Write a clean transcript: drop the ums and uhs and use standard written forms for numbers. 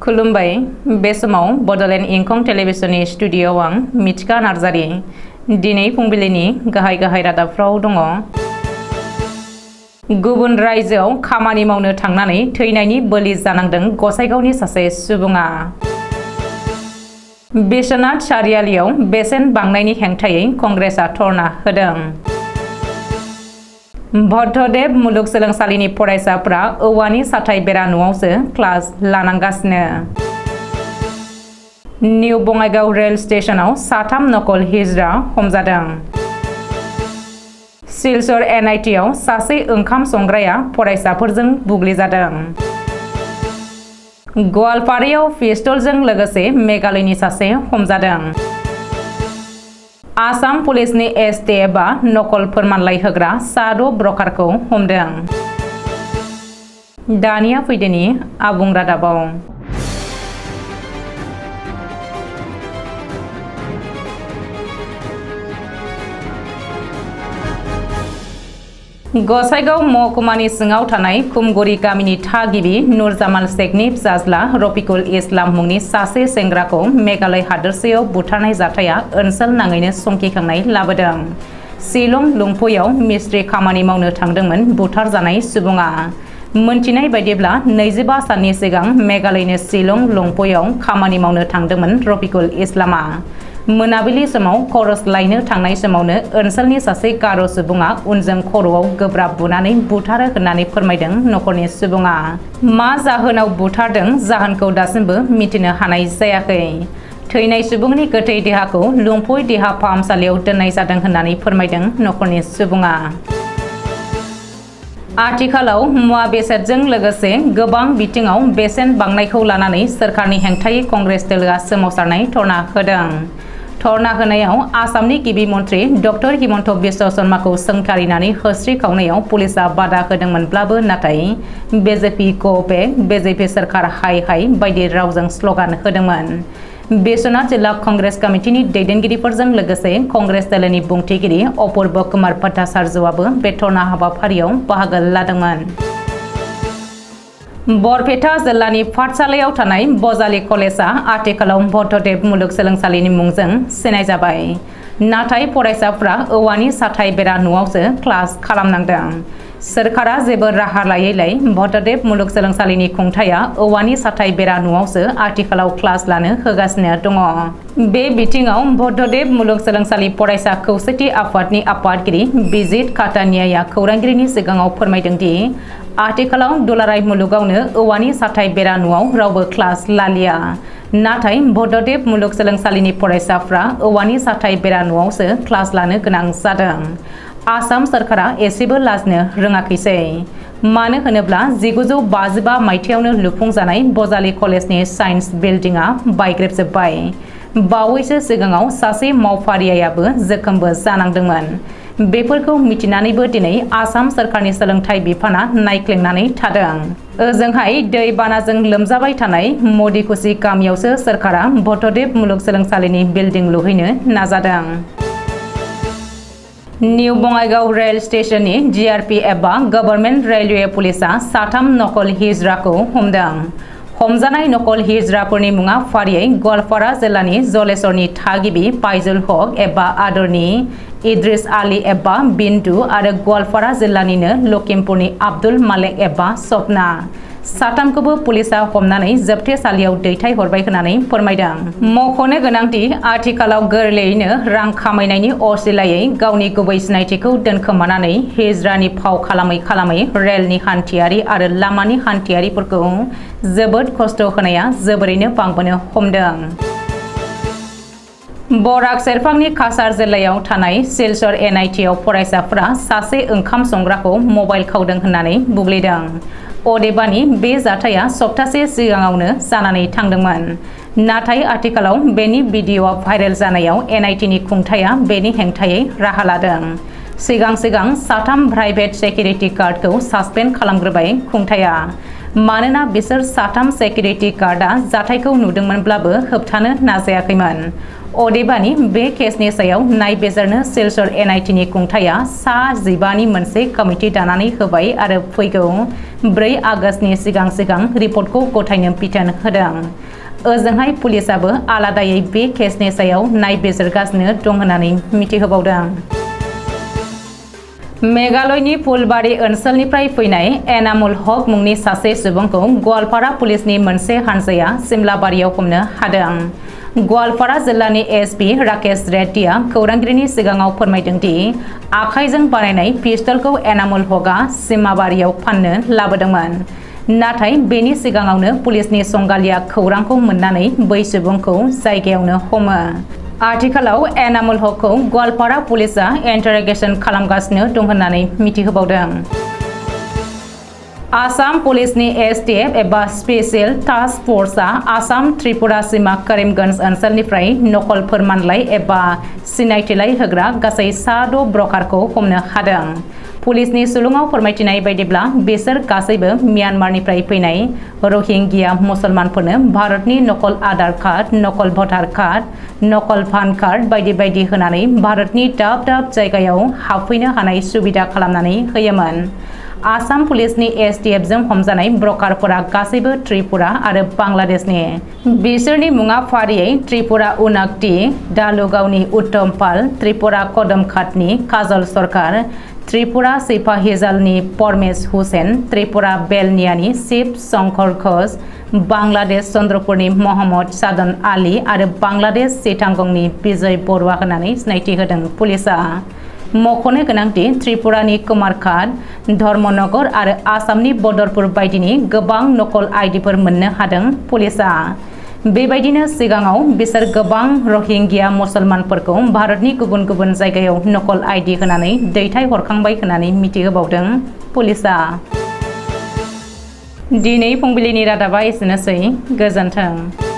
खुलुमबाय बे समाव बडोलेण्ड इंखं टेलिभिजननि स्टुडियोआव आं मिथिका नार्जारी दिनै फुंबिलिनि गाहाय रादाबफ्राव दङ। गुबुन रायजोआव खामानि मावनो थांनानै थैनायनि बोलि जानांदों गसाइगावनि सासे सुबुङा। बिश्वनाथ सारियालियाव बेसेन बांनायनि हेंथायै कंग्रेसआ धरना होदों। बोदोलेण्ड मुलुगसोलोंसालिनि फरायसाफ्रा औवानि साथाय बेरा न'आवसो क्लास लानांगासिनो। निउ बङाइगाव रेल स्टेशनाव 3 नकल हिजड़ा हमजादों। सिलचर NIT आव सासे ओंखाम संग्राया फरायसाफोरजों बुग्लिजादों। गवालपारायाव पिस्तलजों लोगोसे मेघालयनि सासे हमजादों। आसाम पुलिसनि STFआ नकल फोरमानलाइ होग्रा 6 ब्रकारखौ हमदों। दानिया फैदोनि आबुं रादाबाव। गसाइगाव महकुमानि सिङाव थानाय खुमगुरि गामिनि थागिबि नुरजामाल शेखनि फिसाज्ला रफिकुल इस्लाम मुंनि सासे सेंग्राखौ मेघालय हादोरसायाव बुथारनाय जाथाया ओनसोल नाङैनो संखिखांनाय लाबोदों। शिलं लुंफुयाव मिस्ट्रि खामानि मावनो थांदोंमोन बुथारजानाय सुबुङा। मोनथिनाय बायदिब्ला 25 साननि सिगां मेघालयनि शिलं लुंफुयाव खामानि मावनो थांदोंमोन रफिकुल इस्लामा। मोनाबिलि समाव खरस लायनो थांनाय समावनो ओनसोलनि सासे गार' सुबुङा उनजों खर'आव गोब्राब बुनानै बुथारो होननानै फोरमायदों नखरनि सुबुङा। मा जाहोनाव बुथारदों जाहोनखौ दासिमबो मिथिनो हानाय जायाखै। थैनाय सुबुंनि गोथै देहाखौ लुंफुय देहा फाहामसालियाव दोननाय जादों होननानै फोरमायदों नखरनि सुबुङा। आथिखालाव मुवा बेसादजों लोगोसे गोबां बिथिङाव बेसेन बांनायखौ लानानै सोरखारनि हेंथायै कंग्रेस दोलोआ सोमावसारनाय धरना होदों। धरना होनायाव आसामनि गिबि मन्थ्रि डक्टर हिमन्त बिश्व शर्माखौ सोंखारिनानै होस्रि खावनायाव पुलिसआ बादा होदोंमोनब्लाबो नाथाय BJP गो बेक, BJP सोरखार हाय हाय बायदि रावजों स्लगान होदोंमोन। बिश्वनाथ जिल्ला कंग्रेस कमिटिनि दैदेनगिरिफोरजों लोगोसे कंग्रेस दोलोनि बुंथिगिरि अपूर्व कुमार भट्टाचार्यआबो बे धरना हाबाफारियाव बाहागो लादोंमोन। बरपेटा जिल्लानि पाठशालायाव थानाय बजालि कलेजआ आथिखालाव बोदोलेण्ड मुलुगसोलोंसालिनि मुंजों सिनायजाबाय। नाथाय फरायसाफ्रा औवानि साथाय बेरा न'आवसो क्लास खालामनांदों। सोरखारा जेबो राहा लायैलाय बोदोलेण्ड मुलुगसोलोंसालिनि खुंथाया औवानि साथाय बेरा न'आवसो आथिखालाव क्लास लानो होगासिनो दङ। बे बिथिङाव बोदोलेण्ड मुलुगसोलोंसालि फरायसा खौसेथि आफादनि आफादगिरि बिजित काटानियाया खौरांगिरिनि सिगाङाव फोरमायदों दि आथिखालाव दुलाराय मुलुगावनो औवानि साथाय बेरा न'आव रावबो क्लास लालिया। नाथाय बोदोलेण्ड मुलुगसोलोंसालिनि फरायसाफ्रा औवानि साथाय बेरा न'आवसो क्लास लानो गोनां जादों। आसाम सोरखारा एसेबो लाजिनो रोङाखैसै। मानो होनोब्ला 1955 मायथाइयावनो लुफुंजानाय बजालि कलेजनि साइन्स बिल्डिंआ बायग्रेबजोब्बाय। बावैसो सिगाङाव सासे मावफारियाबो जोखोमबो जानांदोंमोन। बेफोरखौ मिथिनानैबो दिनै आसाम सोरखारनि सोलोंथाइ बिफाना नायख्लेंनानै थादों। ओजोंहाय दै बानाजों लोमजाबाय थानाय मदिकुसि गामियावसो सोरखारा बोदोलेण्ड मुलुगसोलोंसालिनि बिल्डिं लुहैनो नाजादों। निउ बङाइगाव रेल स्टेशननि GRPF गभर्नमेन्ट रेलवे पुलिसआ 3 नकल हिजड़ाखौ हमदों। हमजानाय नकल हिजड़ाफोरनि मुङा फारियै गवालपारा जिल्लानि जलेश्वरनि थागिबि फाइजुल हक एबा आदरनि इद्रिस आली एबा बिन्टु आरो गवालपारा जिल्लानिनो लखिमपुरनि आब्दुल मालेक एबा सपना। 3खौबो पुलिसआ हमनानै जोबथेसालियाव दैथायहरबाय होननानै फोरमायदों। मख'नो गोनांदि आथिखालाव गोरलैयैनो रां खामायनायनि असिलायै गावनि गुबै सिनायथिखौ दोनखोमानानै हिजड़ानि फाव खालामै रेलनि हान्थियारि आरो लामानि हान्थियारिफोरखौ जोबोद खस्थ' होनाया जोबोरैनो बांबोनो हमदों। बराक सेरफांनि काछार जिल्लायाव थानाय सिलचर NIT आव फरायसाफ्रा सासे ओंखाम संग्राखौ मबाइल खावदों होननानै बुग्लिदों। अदेबानि बे जाथाया सप्तासे सिगाङावनो जानानै थांदोंमोन। नाथाय आथिखालाव बेनि भिडिअ'आ भाइरेल जानायाव NITनि खुंथाया बेनि हेंथायै राहा लादों। सिगां 3 प्राइभेट सेक्युरिटि गार्डखौ सासपेन्ड खालामग्रोबाय खुंथाया। मानोना बिसोर 3 सेक्युरिटि गार्डआ जाथायखौ नुदोंमोनब्लाबो होबथानो नाजायाखैमोन। अदेबानि बे केसनि सायाव नायबिजिरनो सिलचर एनआइटिनि खुंथाया सा 15नि मोनसे कमिटि दानानै होबाय आरो फैगौ 4 आगस्तनि सिगां रिपर्टखौ गथायनो बिथोन होदों। ओजोंहाय पुलिसाबो आलादायै बे केसनि सायाव नायबिजिरगासिनो दं होननानै मिथिहोबावदों। मेघालयनि फुलबारी ओनसोलनिफ्राय फैनाय एनामुल हक मुंनि सासे सुबुंखौ गवालपारा पुलिसनि मोनसे हानजाया सिमलाबारियाव हमनो हादों। गवालपारा जिल्लानि एसपि राकेश रेड्डीआ खौरांगिरिनि सिगाङाव फोरमायदों दि आखाइजों बानायनाय पिस्तलखौ एनामुल हकआ सिमाबारियाव फाननो लाबोदोंमोन। नाथाय बेनि सिगाङावनो पुलिसनि संगालिया खौरांखौ मोननानै बै सुबुंखौ जायगायावनो हमो। आथिखालाव एनामुल हकखौ गवालपारा पुलिसआ इन्टारोगेसन खालामगासिनो दं होननानै मिथिहोबावदों। आसाम पुलिसनि एसटीएफ एबा स्पेशल टास्क फर्सआ आसाम त्रिपुरा सीमा करीमगंज ओनसोलनिफ्राय नकल फोरमानलाइ एबा सिनायथिलाइ होग्रा गासै 6 ब्रकारखौ हमनो हादों। पुलिसनि सुलुङाव फोरमायथिनाय बायदिब्ला बिसोर गासैबो म्यानमारनिफ्राय फैनाय रहिंग्या मुसलमानफोरनो भारतनि नकल आधार कार्ड, नकल भटार कार्ड, नकल पान कार्ड बायदि होनानै भारतनि दाब जायगायाव हाबफैनो हानाय सुबिदा खालामनानै होयोमोन। आसाम पुलिसनि एसटीएफजों हमजानाय ब्रकारफोरा गासैबो त्रिपुरा आरो बांलादेशनि। बिसोरनि मुङा फारियै त्रिपुरा उनाकटी दालुगावनि उत्तम पाल, त्रिपुरा कदमघाटनि काजल सरकार, त्रिपुरा सिपाहिजालनि परमेश हुसेन, त्रिपुरा बेलनियानि शिव शंकर घोष, बांलादेश चंद्रपुरनि मोहम्मद सादन आली आरो बांलादेश चिटागंनि विजय बरुवा होननानै सिनायथि होदों पुलिसआ। मख'नो गोनांदि त्रिपुरानि कुमारघाट, धर्मनगर आरो आसामनि बदरपुर बायदिनि गोबां नकल आइडिफोर मोननो हादों पुलिसआ। बेबायदिनो सिगाङाव बिसोर गोबां रहिंग्या मुसलमानफोरखौ भारतनि गुबुन जायगायाव नकल आइडि होनानै दैथायहरखांबाय होननानै मिथिहोबावदों पुलिसआ। दिनै फुंबिलिनि रादाबा एसेनोसै। गोजोन्थों।